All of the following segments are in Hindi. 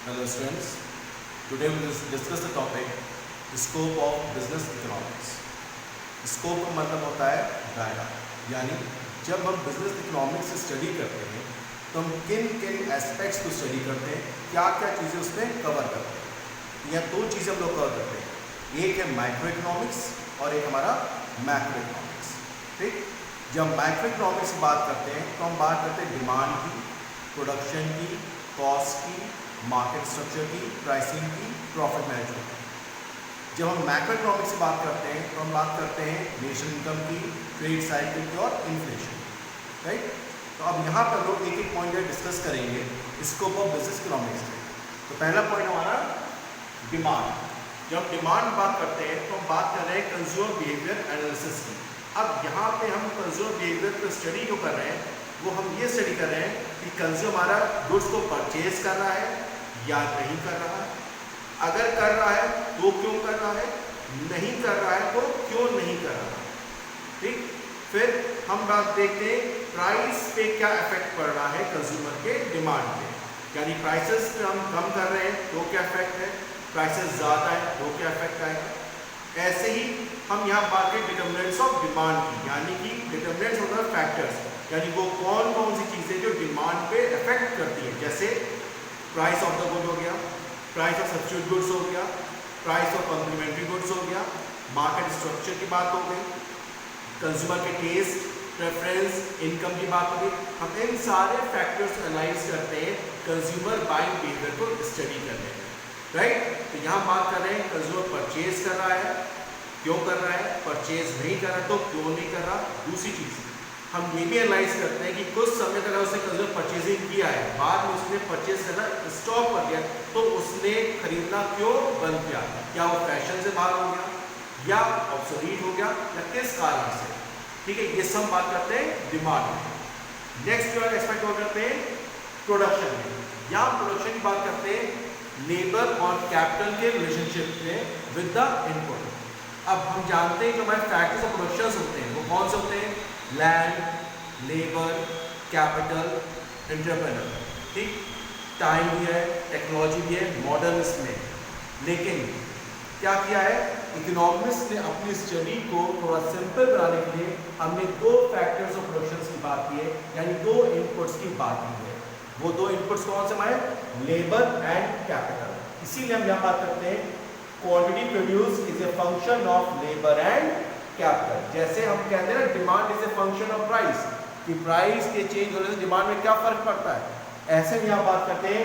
Hello students, today we will discuss the topic scope of business economics. Scope का मतलब होता है दायरा, यानी जब हम बिजनेस इकोनॉमिक्स से स्टडी करते हैं तो हम किन किन एस्पेक्ट्स को स्टडी करते हैं, क्या क्या चीज़ें उसमें कवर करते हैं। यह दो चीज़ें हम लोग कवर करते हैं, एक है माइक्रो इकोनॉमिक्स और एक हमारा मैक्रो इकोनॉमिक्स। ठीक, जब माइक्रो इकोनॉमिक्स की बात करते हैं तो हम बात करते हैं डिमांड की, प्रोडक्शन की, कॉस्ट की, मार्केट स्ट्रक्चर की, प्राइसिंग की, प्रॉफिट मैनेजमेंट की। जब हम मैक्रो इकोनॉमिक्स की बात करते हैं तो हम बात करते हैं नेशनल इनकम की, ट्रेड साइकिल की और इन्फ्लेशन। राइट, तो अब यहाँ पर लोग एक एक पॉइंट डिस्कस करेंगे स्कोप ऑफ बिजनेस इकोनॉमिक्स के। तो पहला पॉइंट हमारा डिमांड। जब हम डिमांड बात करते हैं तो हम बात कर रहे हैं कंज्यूमर बिहेवियर एनालिसिस की। अब यहाँ पे हम कंज्यूमर बिहेवियर को स्टडी जो कर रहे हैं वो हम ये स्टडी कर रहे हैं कि कंज्यूमर हमारा गुड्स को परचेज कर रहा है या नहीं कर रहा है। अगर कर रहा है तो क्यों कर रहा है, नहीं कर रहा है तो क्यों नहीं कर रहा है। ठीक, फिर हम बात देखते हैं प्राइस पे क्या इफेक्ट पड़ रहा है कंज्यूमर के डिमांड पे, यानी प्राइसेस पे हम कम कर रहे हैं तो क्या इफेक्ट है, प्राइसेस ज़्यादा है तो क्या इफेक्ट आएगा। ऐसे ही हम यहाँ बात करें डिटर्मिनेंट्स ऑफ डिमांड की, यानी कि डिटर्मिनेंट्स ऑफ द फैक्टर्स, यानी वो कौन कौन सी चीज़ें जो डिमांड पे इफेक्ट करती है। जैसे प्राइस ऑफ द गुड हो गया, प्राइस ऑफ सब्स्टिट्यूट गुड्स हो गया, प्राइस ऑफ कॉम्प्लीमेंट्री गुड्स हो गया, मार्केट स्ट्रक्चर की बात हो गई, कंज्यूमर के टेस्ट, प्रेफरेंस, इनकम की बात हो गई। हम इन सारे फैक्टर्स को एनालाइज करते हैं कंज्यूमर बाइंग बिहेवियर को स्टडी करने में। राइट, तो यहाँ बात कर रहे हैं कंज्यूमर परचेज कर रहा है, क्यों कर रहा है, परचेज नहीं कर रहा तो क्यों नहीं कर रहा। दूसरी चीज़ हम ये भी एनालाइज करते हैं कि कुछ समय तक उसने कंज्यूमर परचेजिंग किया है, बाद में उसने परचेज करना स्टॉप कर दिया तो उसने खरीदना क्यों बंद किया, क्या वो फैशन से बाहर हो गया या ऑब्सोलीट हो गया या किस कारण से। ठीक है, ये सब बात करते हैं डिमांड में। नेक्स्ट जो एक्सपेक्ट वो करते हैं प्रोडक्शन में। यहाँ प्रोडक्शन की बात करते हैं लेबर और कैपिटल के रिलेशनशिप में विद द इनपुट। अब हम जानते हैं कि हमारे फैक्टर्स ऑफ प्रोडक्शन होते हैं वो कौन से होते हैं, लैंड, लेबर, कैपिटल, एंटरप्रेन्योर। ठीक, टाइम भी है, टेक्नोलॉजी भी है मॉडर्न इसमें। लेकिन क्या किया है इकोनॉमिक्स ने अपनी स्टडी को थोड़ा सिंपल बनाने के लिए हमने दो फैक्टर्स ऑफ प्रोडक्शन की बात की है, यानी दो इनपुट्स की बात की है। वो दो इनपुट्स कौन से हमारे, लेबर एंड कैपिटल। इसीलिए हम यहाँ बात करते हैं quantity produce is a function of labour and capital. जैसे हम कहते हैं ना demand is a function of price, कि प्राइस के चेंज होने से डिमांड में क्या फर्क पड़ता है, ऐसे हम यहाँ बात करते हैं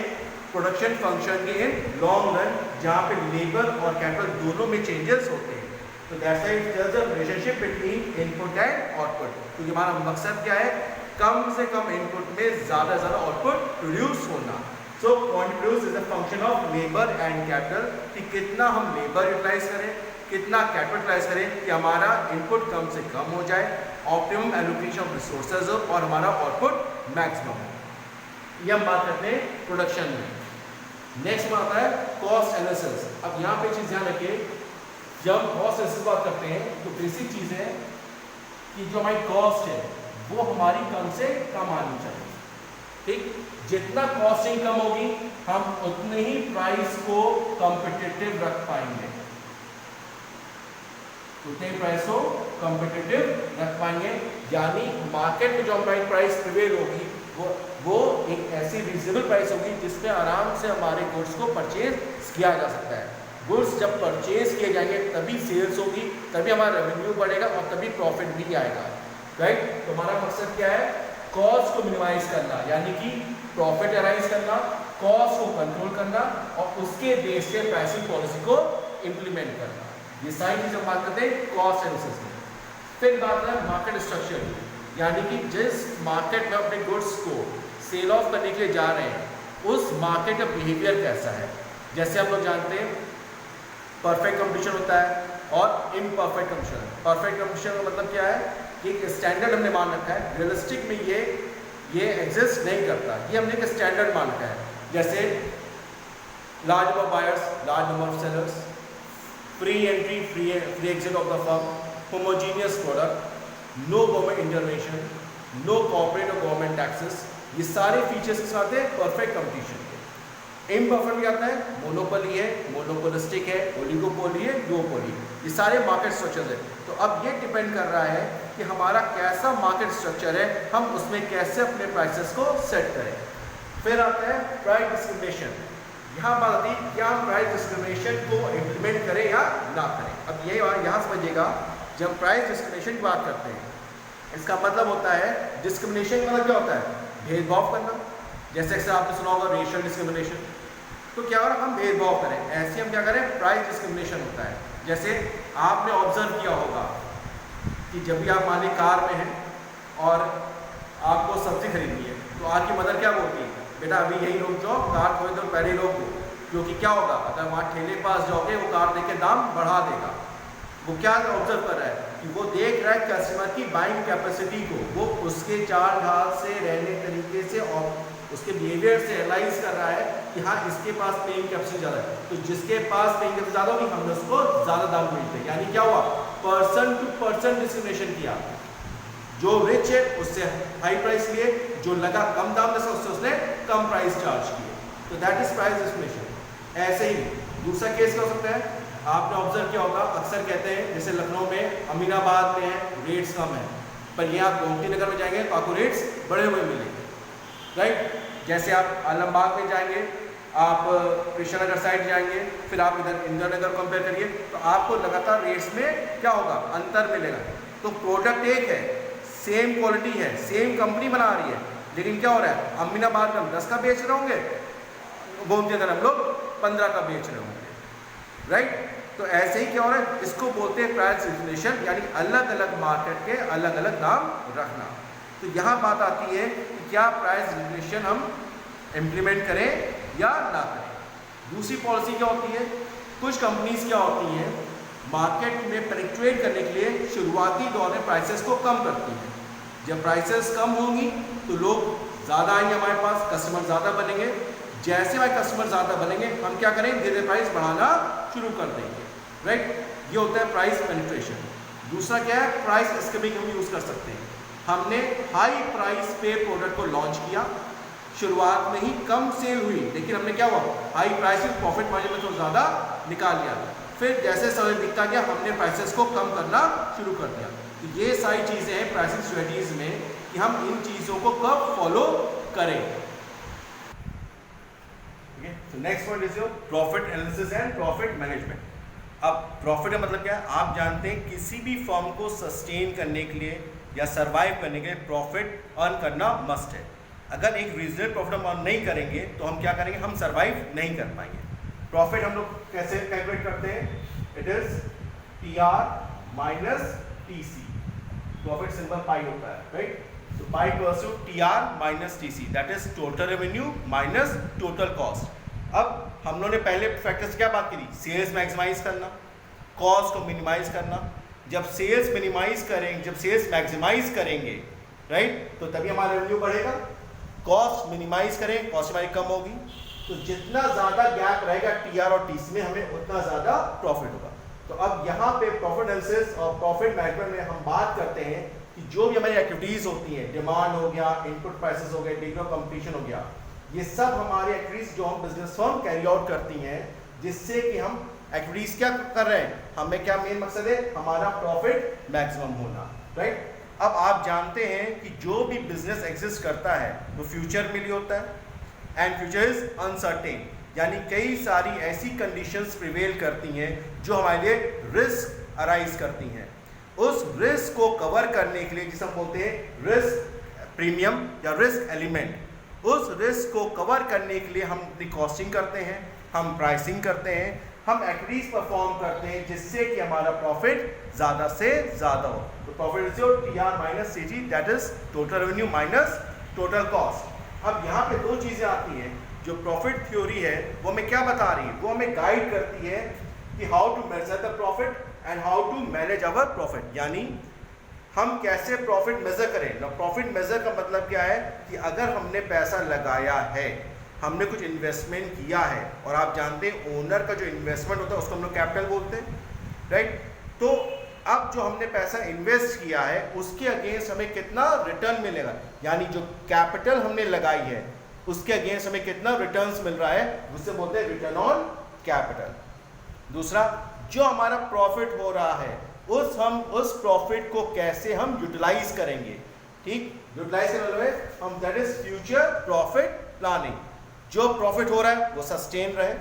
प्रोडक्शन फंक्शन के इन लॉन्ग रन, जहाँ पे लेबर और कैपिटल दोनों में चेंजेस होते हैं। तो that's why it is the relationship between input and output, क्योंकि हमारा मकसद क्या है, कम से कम इनपुट में ज़्यादा से ज़्यादा आउटपुट प्रोड्यूस होना। So quantity produce is a function of labour and capital, कि कितना हम लेबर यूटिलाइज करें, कितना कैपिटलाइज करें कि हमारा इनपुट कम से कम हो जाए, ऑप्टिमम एलोकेशन ऑफ रिसोर्सेज हो और हमारा आउटपुट मैक्सिमम हो। ये हम बात करते हैं प्रोडक्शन में। नेक्स्ट में आता है कॉस्ट एनालिसिस। अब यहाँ पे चीज़ ध्यान रखिए, जब हम कॉस्ट एनालिसिस बात करते हैं तो बेसिक चीज़ है कि जो हमारी कॉस्ट है वो हमारी कम से कम आनी चाहिए। ठीक, जितना कॉस्टिंग कम होगी हम उतने ही प्राइस को कॉम्पिटिटिव रख पाएंगे, उतने प्राइस को कॉम्पिटिटिव रख पाएंगे। यानी मार्केट में जो हमारी प्राइस प्रिवेल होगी वो एक ऐसी रीजनेबल प्राइस होगी जिसमें आराम से हमारे गुड्स को परचेज किया जा सकता है। गुड्स जब परचेज किए जाएंगे तभी सेल्स होगी, तभी हमारा रेवेन्यू बढ़ेगा और तभी प्रॉफिट भी आएगा। राइट, तो हमारा मकसद क्या है, कॉस्ट को मिनिमाइज करना, यानी कि प्रॉफिट अराइज करना, कॉस्ट को कंट्रोल करना और उसके बेस पे प्राइसिंग पॉलिसी को इम्प्लीमेंट करना। ये सारी चीज़ हम बात करते हैं कॉस्ट एनालिसिस में। फिर बात है मार्केट स्ट्रक्चर, यानी कि जिस मार्केट में अपने गुड्स को सेल ऑफ करने के लिए जा रहे हैं उस मार्केट का बिहेवियर कैसा है। जैसे हम लोग जानते हैं परफेक्ट कंपटीशन होता है और इम्परफेक्ट कंपटीशन। परफेक्ट कंपटीशन का मतलब क्या है कि एक स्टैंडर्ड हमने मान रखा है, रियलिस्टिक में ये एग्जिस्ट नहीं करता, ये हमने एक स्टैंडर्ड मान रखा है। जैसे large number of buyers, large number of sellers, free entry, free exit of the firm, homogeneous product, no government intervention, no corporate और गवर्नमेंट टैक्सेस, ये सारे फीचर्स के साथ है परफेक्ट कंपटीशन के। इम्परफेक्ट क्या आता है, मोनोपोली है, मोनोपोलिस्टिक है, ओलिगोपोली है, दुओपोली, ये सारे मार्केट स्ट्रक्चर्स है। तो अब ये डिपेंड कर रहा है कि हमारा कैसा मार्केट स्ट्रक्चर है, हम उसमें कैसे अपने प्राइसेस को सेट करें। फिर आता है प्राइस डिस्क्रिमिनेशन। यहाँ बात आती है क्या हम प्राइस डिस्क्रिमिनेशन को इम्प्लीमेंट करें या ना करें। अब ये यहाँ समझिएगा, जब प्राइस डिस्क्रिमिनेशन की बात करते हैं, इसका मतलब होता है, डिस्क्रिमिनेशन मतलब क्या होता है, भेदभाव करना। जैसे अक्सर आपने सुना होगा रेशियल डिस्क्रिमिनेशन, तो क्या हो रहा है, हम भेदभाव करें, ऐसे हम क्या करें, प्राइस डिस्क्रिमिनेशन होता है। जैसे आपने ऑब्जर्व किया होगा कि जब भी आप मान ली कार में हैं और आपको सब्जी खरीदनी है, तो आपकी मदर क्या बोलती है, बेटा अभी यही रोक जाओ, कार थोड़ी देर पहले रोक दो, क्योंकि क्या होगा, अगर वहाँ ठेले पास जाओगे वो कार देके दाम बढ़ा देगा। वो क्या ऑब्जर्व कर रहा है कि वो देख रहा है कस्टमर की बाइंग कैपेसिटी को, वो उसके चाल ढाल से, रहने तरीके से और उसके बिहेवियर से एनालाइज कर रहा है कि हाँ इसके पास पेइंग कैपेसिटी ज़्यादा है, तो जिसके पास पेइंग कैपेसिटी ज़्यादा होगी हमने उसको ज़्यादा दाम मिलते हैं। यानी क्या हुआ, पर्सन टू पर्सन डिस्क्रिमिनेशन किया। जो रिच है उससे हाई प्राइस लिए, जो लगा कम दाम में उससे उसने कम प्राइस चार्ज किए। तो दैट इज प्राइस डिस्क्रिमिनेशन। ऐसे ही दूसरा केस क्या हो सकता है, आपने ऑब्जर्व किया होगा, अक्सर कहते हैं जैसे लखनऊ में, अमीनाबाद में है रेट्स कम है, पर ये आप गोमती नगर में जाएंगे तो आपको रेट्स बढ़े हुए मिलेंगे, राइट। जैसे आप आलमबाग में जाएंगे, आप कृष्णनगर साइड जाएंगे, फिर आप इधर इंदिरा नगर कंपेयर करिए, तो आपको लगातार रेट्स में क्या होगा, अंतर मिलेगा। तो प्रोडक्ट एक है, सेम क्वालिटी है, सेम कंपनी बना रही है, लेकिन क्या हो रहा है, अमीनाबाद में हम 10 का बेच रहे होंगे, गोमती नगर हम लोग 15 का बेच रहे होंगे, राइट। तो ऐसे ही क्या हो रहा है, इसको बोलते हैं प्राइस डिस्क्रिमिनेशन, यानी अलग अलग मार्केट के अलग अलग दाम रखना। तो यहाँ बात आती है कि क्या प्राइस डिस्क्रिमिनेशन हम इम्प्लीमेंट करें या ना करें। दूसरी पॉलिसी क्या होती है, कुछ कंपनीज क्या होती हैं, मार्केट में पेनिट्रेट करने के लिए शुरुआती दौर में प्राइसेस को कम करती हैं। जब प्राइसेस कम होंगी तो लोग ज़्यादा आएंगे हमारे पास, कस्टमर ज़्यादा बनेंगे। जैसे हमारे कस्टमर ज़्यादा बनेंगे, हम क्या करेंगे, धीरे धीरे प्राइस बढ़ाना शुरू कर देंगे, राइट। ये होता है प्राइस पेनिट्रेशन। दूसरा क्या है, प्राइस एस्केपिंग हम यूज़ कर सकते हैं। हमने हाई प्राइस पे प्रोडक्ट को लॉन्च किया, शुरुआत में ही कम सेल हुई, लेकिन हमने क्या हुआ, हाई प्राइस में प्रॉफिट मार्जिन में थोड़ा ज़्यादा निकाल लिया। फिर जैसे समय बीतता गया हमने प्राइसेस को कम करना शुरू कर दिया। तो ये सारी चीज़ें हैं प्राइसिंग स्ट्रेटजीज में कि हम इन चीज़ों को कब फॉलो करें। तो next point is your profit analysis and profit management. अब प्रॉफिट का मतलब क्या है, आप जानते हैं किसी भी फर्म को सस्टेन करने के लिए या सरवाइव करने के लिए प्रॉफिट अर्न करना मस्ट है। अगर एक रीजनेबल प्रॉफिट हम अर्न नहीं करेंगे तो हम क्या करेंगे, हम सरवाइव नहीं कर पाएंगे। प्रॉफिट हम लोग कैसे कैलकुलेट करते हैं, it is TR minus TC। Profit simple pi होता है, राइट। तो pi equals to TR minus TC, that is total revenue minus total cost. अब हम लोगों ने पहले फैक्टर से क्या बात करी, सेल्स मैक्सिमाइज करना, कॉस्ट को मिनिमाइज करना। जब सेल्स मिनिमाइज करेंगे, जब सेल्स मैक्सिमाइज करेंगे, राइट, तो तभी हमारा रेवेन्यू बढ़ेगा। कॉस्ट मिनिमाइज करें, कॉस्ट हमारी कम होगी, तो जितना ज़्यादा गैप रहेगा TR और TC में, हमें उतना ज़्यादा प्रॉफिट होगा। तो अब यहाँ पे प्रॉफिट एनालिसिस और प्रॉफिट मैनेजमेंट में हम बात करते हैं कि जो भी हमारी एक्टिविटीज़ होती हैं, डिमांड हो गया, इनपुट प्राइसेस हो गए, डिग्री ऑफ कंपटीशन हो गया, ये सब हमारी एक्टिविटीज़ जो हम बिजनेस फर्म कैरी आउट करती हैं, जिससे कि हम एक्टिविटीज़ क्या कर रहे हैं, हमें क्या मेन मकसद है, हमारा प्रॉफिट मैक्सिमम होना, राइट। अब आप जानते हैं कि जो भी बिजनेस एग्जिस्ट करता है वो फ्यूचर में ही होता है, एंड फ्यूचर इज अनसर्टेन, यानी कई सारी ऐसी कंडीशंस प्रिवेल करती हैं जो हमारे लिए रिस्क अराइज करती हैं। उस रिस्क को कवर करने के लिए जिसे हम बोलते हैं रिस्क प्रीमियम या रिस्क एलिमेंट, उस रिस्क को कवर करने के लिए हम कॉस्टिंग करते हैं, हम प्राइसिंग करते हैं, हम एक्टिविटीज परफॉर्म करते हैं जिससे कि हमारा प्रॉफिट ज़्यादा से ज़्यादा हो। तो profit is your TR minus TG, that is total revenue minus total cost. अब यहाँ पे दो चीज़ें आती हैं। जो प्रॉफिट थ्योरी है वो हमें क्या बता रही है, वो हमें गाइड करती है कि how to measure the profit and how to manage our profit, यानी हम कैसे प्रॉफिट मेजर करें ना। प्रॉफिट मेजर का मतलब क्या है कि अगर हमने पैसा लगाया है, हमने कुछ इन्वेस्टमेंट किया है, और आप जानते हैं ओनर का जो इन्वेस्टमेंट होता है उसको हम लोग कैपिटल बोलते हैं, राइट। तो अब जो हमने पैसा इन्वेस्ट किया है उसके अगेंस्ट हमें कितना रिटर्न मिलेगा, यानी जो कैपिटल हमने लगाई है उसके अगेंस्ट हमें कितना रिटर्न्स मिल रहा है, उससे बोलते हैं रिटर्न ऑन कैपिटल। दूसरा, जो हमारा प्रॉफिट हो रहा है उस प्रॉफिट को कैसे हम यूटिलाइज करेंगे। ठीक, यूटिलाइज करने मतलब हम that is future profit planning. जो प्रॉफिट हो रहा है वो सस्टेन रहे,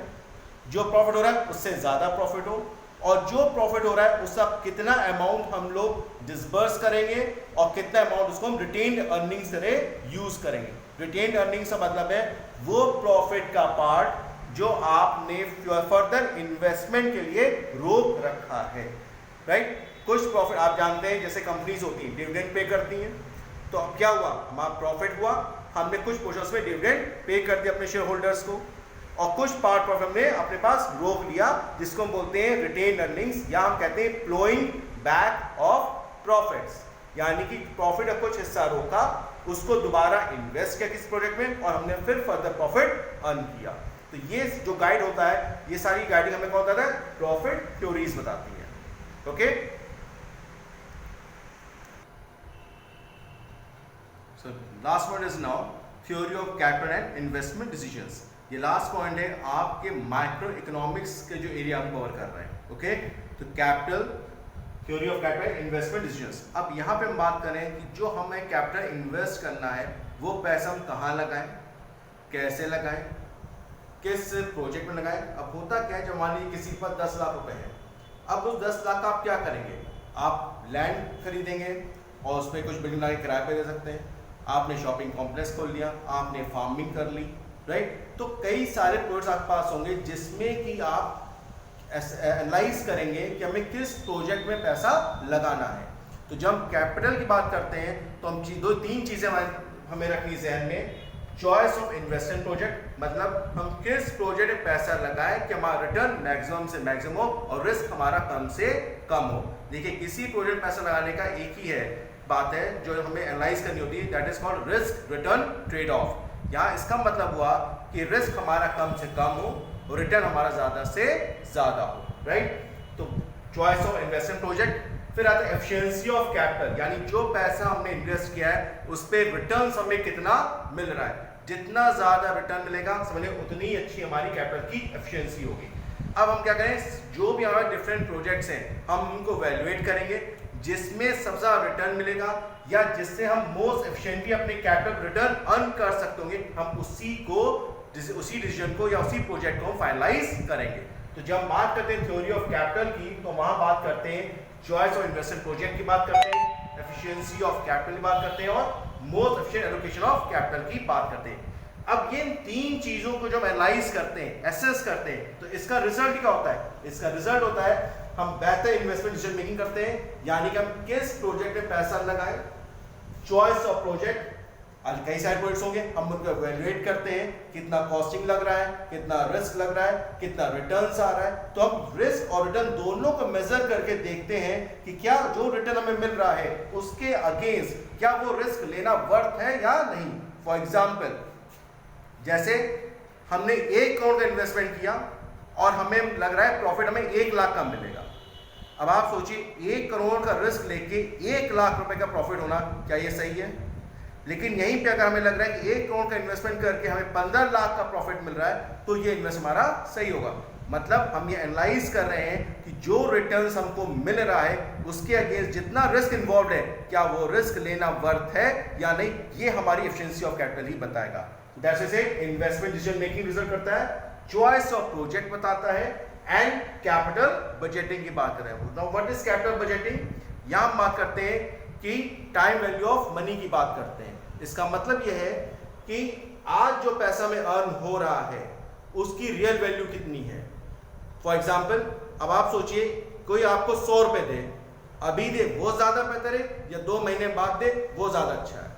जो प्रॉफिट हो रहा है उससे ज्यादा प्रॉफिट हो, और जो प्रॉफिट हो रहा है उसका कितना अमाउंट हम लोग डिसबर्स करेंगे और कितना अमाउंट उसको हम रिटेन्ड अर्निंग्स तरह यूज करेंगे। रिटेन्ड अर्निंग्स का मतलब है वो प्रॉफिट का पार्ट जो आपने फर्दर इन्वेस्टमेंट के लिए रोक रखा है, राइट। कुछ प्रॉफिट आप जानते हैं, जैसे कंपनीज होती हैं डिविडेंड पे करती हैं, तो अब क्या हुआ, हमारा प्रॉफिट हुआ, हमने कुछ पोर्शन में डिविडेंड पे कर दिया अपने शेयर होल्डर्स को, और कुछ पार्ट प्रॉफिट हमने अपने पास रोक लिया, जिसको हम बोलते हैं रिटेन्ड अर्निंग्स, या हम कहते हैं फ्लोइंग बैक ऑफ प्रॉफिट्स। यानी कि प्रॉफिट का कुछ हिस्सा रोका, उसको दोबारा इन्वेस्ट किया किसी प्रोजेक्ट में, और हमने फिर फर्दर प्रॉफिट अर्न किया। तो ये जो गाइड होता है, ये सारी गाइडिंग हमें कौन बताता है, प्रॉफिट थ्योरीज बताती है। Okay, so last point is now theory of capital and investment decisions. ये लास्ट पॉइंट है आपके माइक्रो इकोनॉमिक्स के जो एरिया हम कवर कर रहे हैं। ओके, तो capital, theory of capital, investment decisions. अब यहाँ पे हम बात करें कि जो हमें कैपिटल इन्वेस्ट करना है वो पैसा हम कहाँ लगाएं, कैसे लगाएं, किस प्रोजेक्ट में लगाएं। अब होता क्या है, जब मान लीजिए किसी पर 10 लाख रुपए है, अब उस 10 लाख का आप क्या करेंगे, आप लैंड खरीदेंगे और उसमें कुछ बिल्डिंग लगा के किराए पे दे सकते हैं, आपने शॉपिंग कॉम्प्लेक्स खोल लिया, आपने फार्मिंग कर ली, राइट। तो कई सारे प्रोजेक्ट्स आपके पास होंगे जिसमें कि आप एनालाइज करेंगे कि हमें किस प्रोजेक्ट में पैसा लगाना है। तो जब हम कैपिटल की बात करते हैं तो हम दो तीन चीजें हमें रखनी जहन में। चॉइस ऑफ इन्वेस्टमेंट प्रोजेक्ट, मतलब हम किस प्रोजेक्ट में पैसा लगाएं कि हमारा रिटर्न मैक्सिमम से मैक्सिमम हो और रिस्क हमारा कम से कम हो। देखिए, किसी प्रोजेक्ट में पैसा लगाने का एक ही है बात है जो हमें एनालाइज करनी होती है, that is called risk return trade off. यहाँ इसका मतलब हुआ कि रिस्क हमारा कम से कम हो और रिटर्न हमारा ज्यादा से ज्यादा हो, राइट। तो चॉइस ऑफ इन्वेस्टमेंट प्रोजेक्ट, फिर आता है एफिशिएंसी ऑफ कैपिटल, यानी जो पैसा हमने इन्वेस्ट किया है उस पे रिटर्न हमें कितना मिल रहा है। जितना ज्यादा रिटर्न मिलेगा समझिए उतनी अच्छी हमारी कैपिटल की एफिशिएंसी होगी। अब हम क्या करें, जो भी हमारे डिफरेंट प्रोजेक्ट्स हैं हम उनको वैल्यूएट करेंगे, जिसमें सबसे ज्यादा रिटर्न मिलेगा या जिससे हम मोस्ट एफिशिएंटली अपने कैपिटल रिटर्न अर्न कर सकते होंगे, हम उसी डिसीजन को या उसी प्रोजेक्ट को फाइनलाइज करेंगे। तो जब हम बात करते हैं थ्योरी ऑफ कैपिटल की, तो वहां बात करते हैं चॉइस ऑफ इन्वेस्टमेंट प्रोजेक्ट की बात करते हैं, एफिशिएंसी ऑफ कैपिटल की बात करते हैं और most efficient allocation of capital की बात करते हैं। अब ये तीन चीजों को जब एनालाइज करते हैं, एसेस करते हैं, तो इसका रिजल्ट क्या होता है, इसका रिजल्ट होता है हम बेहतर इन्वेस्टमेंट डिसीजन मेकिंग करते हैं, यानी कि हम किस प्रोजेक्ट में पैसा लगाएं। चॉइस ऑफ प्रोजेक्ट, आज कई सारे प्रोजेक्ट्स होंगे, हम उनको इवैल्यूएट करते हैं, कितना कॉस्टिंग लग रहा है, कितना रिस्क लग रहा है, कितना रिटर्न्स आ रहा है। तो हम रिस्क और रिटर्न दोनों को मेजर करके देखते हैं कि क्या जो रिटर्न हमें मिल रहा है उसके अगेंस्ट क्या वो रिस्क लेना वर्थ है या नहीं। फॉर एग्जाम्पल, जैसे हमने 1 करोड़ का इन्वेस्टमेंट किया और हमें लग रहा है प्रॉफिट हमें 1 लाख का मिलेगा। अब आप सोचिए 1 करोड़ का रिस्क लेके 1 लाख रुपए का प्रॉफिट होना, क्या ये सही है? लेकिन यहीं पे अगर हमें लग रहा है कि 1 करोड़ का इन्वेस्टमेंट करके हमें 15 लाख का प्रॉफिट मिल रहा है, तो ये इन्वेस्ट हमारा सही होगा। मतलब हम ये एनालाइज कर रहे हैं कि जो रिटर्न्स हमको मिल रहा है उसके अगेंस्ट जितना रिस्क इन्वॉल्व है, क्या वो रिस्क लेना वर्थ है या नहीं, ये हमारी एफिशिएंसी ऑफ कैपिटल ही बताएगा। That's is it, investment decision making result करता है, चॉइस ऑफ प्रोजेक्ट बताता है एंड कैपिटल बजटिंग की बात कर रहे हैं। Now what is capital budgeting? यहां हम बात करते हैं कि टाइम वैल्यू ऑफ मनी की बात करते हैं। इसका मतलब यह है कि आज जो पैसा में अर्न हो रहा है उसकी रियल वैल्यू कितनी है। फॉर एग्जाम्पल, अब आप सोचिए कोई आपको 100 रुपए दे, अभी दे वो ज्यादा बेहतर है या 2 महीने बाद दे वो ज्यादा अच्छा है?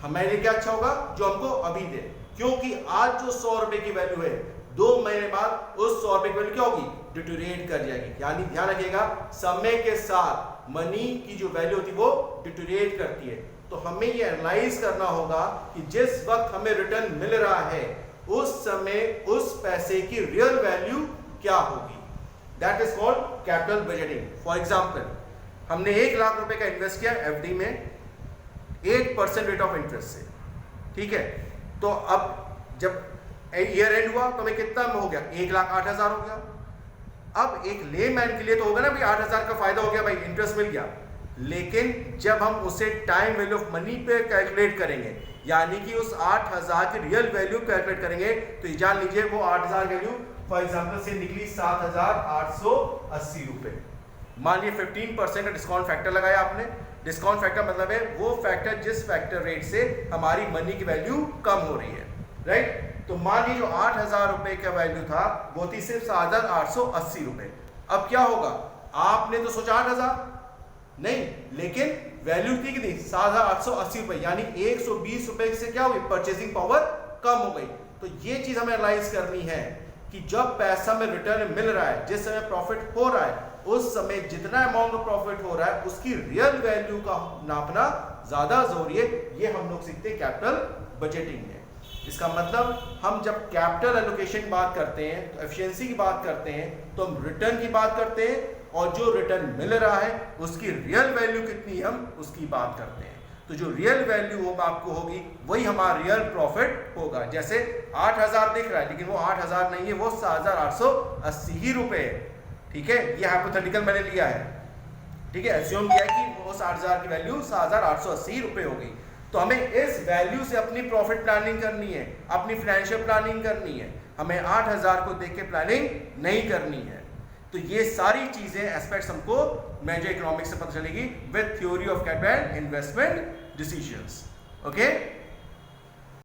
हमारे लिए क्या अच्छा होगा? जो हमको अभी दे, क्योंकि आज जो 100 रुपए की वैल्यू है 2 महीने बाद उस 100 रुपए की वैल्यू क्या होगी? डिटोरिएट कर जाएगी। यानी ध्यान रखिएगा, समय के साथ मनी की जो वैल्यू होती है वो डिटोरिएट करती है। तो हमें ये एनालाइज करना होगा कि जिस वक्त हमें रिटर्न मिल रहा है उस समय उस पैसे की रियल वैल्यू क्या होगी। That is called capital budgeting. For example, हमने 1 लाख रुपए का इन्वेस्ट किया एफडी में 8% रेट ऑफ इंटरेस्ट से, ठीक है। तो अब जब ईयर एंड हुआ तो हमें कितना हो गया, 1,08,000 हो गया। अब एक लेमैन के लिए तो होगा ना भाई 8,000 का फायदा हो गया, भाई इंटरेस्ट मिल गया, लेकिन जब हम उसे टाइम वैल्यू ऑफ मनी पे कैलकुलेट करेंगे, यानी कि उस 8,000 की रियल वैल्यू कैलकुलेट करेंगे, तो ये जान लीजिए वो 8,000 वैल्यू फॉर एग्जांपल से निकली 7,880 रुपए। मान लीजिए 15% का डिस्काउंट फैक्टर लगाया आपने। डिस्काउंट फैक्टर मतलब है वो फैक्टर जिस फैक्टर रेट से हमारी मनी की वैल्यू कम हो रही है, राइट। तो मान लीजिए जो 8,000 रुपए का वैल्यू था वो थी सिर्फ 7,880 रुपए। अब क्या होगा, आपने तो सोचा 8,000 नहीं, लेकिन वैल्यू थी कितनी, 7,880 रुपए, यानी 120 रुपए से क्या हुई, परचेसिंग पावर कम हो गई। तो ये चीज हमें एनालाइज करनी है कि जब पैसा में रिटर्न मिल रहा है, जिस समय प्रॉफिट हो रहा है, उस समय जितना अमाउंट ऑफ प्रॉफिट हो रहा है उसकी रियल वैल्यू का नापना ज्यादा जरूरी है। ये हम लोग सीखते हैं कैपिटल बजटिंग में। इसका मतलब हम जब कैपिटल एलोकेशन की बात करते हैं, तो एफिशिएंसी की बात करते हैं, तो हम रिटर्न की बात करते हैं, और जो रिटर्न मिल रहा है उसकी रियल वैल्यू कितनी है हम उसकी बात करते हैं। तो जो रियल वैल्यू होगा आपको होगी वही हमारा रियल प्रॉफिट होगा। जैसे 8,000 दिख रहा है लेकिन वो 8,000 नहीं है, वो 7,880 ही रुपए है, ठीक है। ये हाइपोथेटिकल मैंने लिया है, ठीक है, एज्यूम किया कि वो 60,000 की वैल्यू 7,880 रुपए हो गई। तो हमें इस वैल्यू से अपनी प्रॉफिट प्लानिंग करनी है, अपनी फाइनेंशियल प्लानिंग करनी है, हमें 8,000 को देख के प्लानिंग नहीं करनी है। तो ये सारी चीजें एस्पेक्ट्स हमको मेजर इकोनॉमिक्स से पता चलेगी with theory of capital investment decisions, okay.